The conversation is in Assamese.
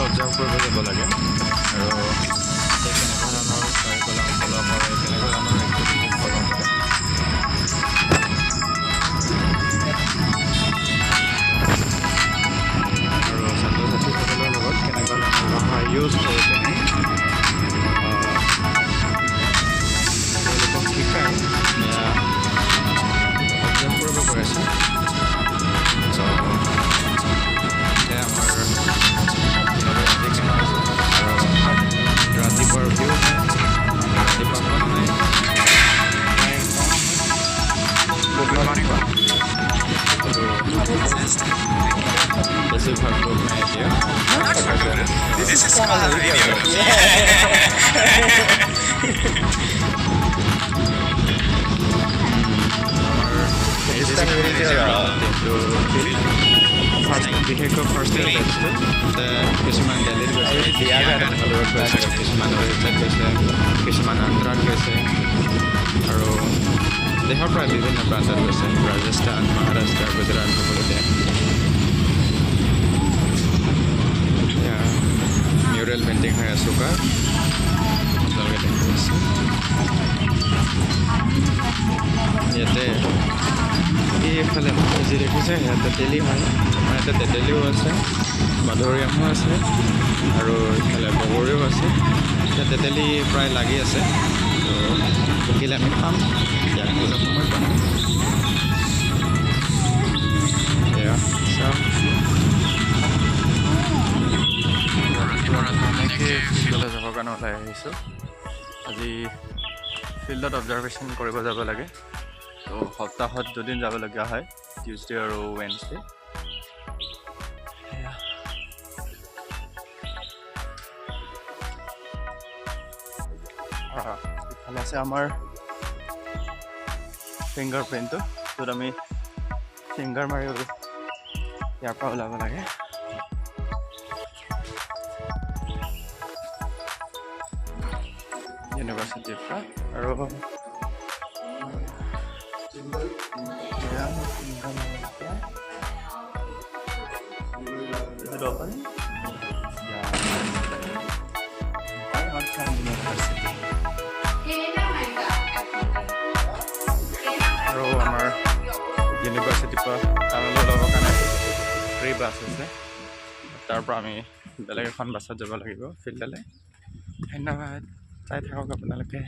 অবজাৰ্ভ কৰিব যাব লাগে আৰু কেনেকুৱা ধৰণৰ কাৰিকুলাম ফ'ল' কৰে, কেনেকুৱা ধৰণৰ এক্টিভিটি ফ'ল' কৰে। আৰু ছাত্ৰ ছাত্ৰীসকলৰ লগত কেনেকুৱা ধৰণৰ ভাষা ইউজ কৰি পিনি তেওঁলোকক শিকায় অবজাৰ্ভ কৰিব পাৰিছে। रातीभर व्यू है, रातीभर गुड मॉर्निंग बेसिभाग लोग मैं বিশেষকৈ ফাৰ্ষ্ট ইয়াৰ বেচটো কিছুমান দিল্লীত গৈছে, বেংগালুৰুত গৈছে, কিছুমান অৰিষ্যাত গৈছে, কিছুমান আন্ধ্ৰাত গৈছে আৰু দেশৰ প্ৰায় বিভিন্ন প্ৰান্তত গৈছে, ৰাজস্থান, মহাৰাষ্ট্ৰ, গুজৰাট সকলোতে। এতিয়া মিউৰেল পেইণ্টিং হৈ আছোঁ কা আপোনালোকে দেখি আছে। ইয়াতে এইফালে যি দেখিছে সেয়া তেতেলী হয়, আমাৰ ইয়াতে তেতেলীও আছে, মধুৰিআমো আছে আৰু ইফালে বগৰীও আছে। এতিয়া তেতেলী প্ৰায় লাগি আছে, তো পকিলে আমি খাম, ইয়াত পূজা সময় পাম। এয়া চাওঁ ফিল্ডলৈ যাবৰ কাৰণে ওলাই আহিছোঁ। আজি ফিল্ডত অবজাৰ্ভেশ্যন কৰিব যাব লাগে, তো সপ্তাহত দুদিন যাবলগীয়া হয়, টিউজডে আৰু ৱেডনেছডে। ইফালে আছে আমাৰ ফিংগাৰ প্ৰিণ্টটো, য'ত আমি ফিংগাৰ মাৰি ইয়াৰ পৰা ওলাব লাগে। ইউনিভাৰ্চিটিৰ পৰা আৰু আৰু আমাৰ ইউনিভাৰ্চিটিৰ পৰা টাউনলৈ ল'বৰ কাৰণে ফ্ৰী বাছ আছে, তাৰ পৰা আমি বেলেগ এখন বাছত যাব লাগিব ফিল্ডলৈ। ধন্যবাদ, চাই থাকক আপোনালোকে।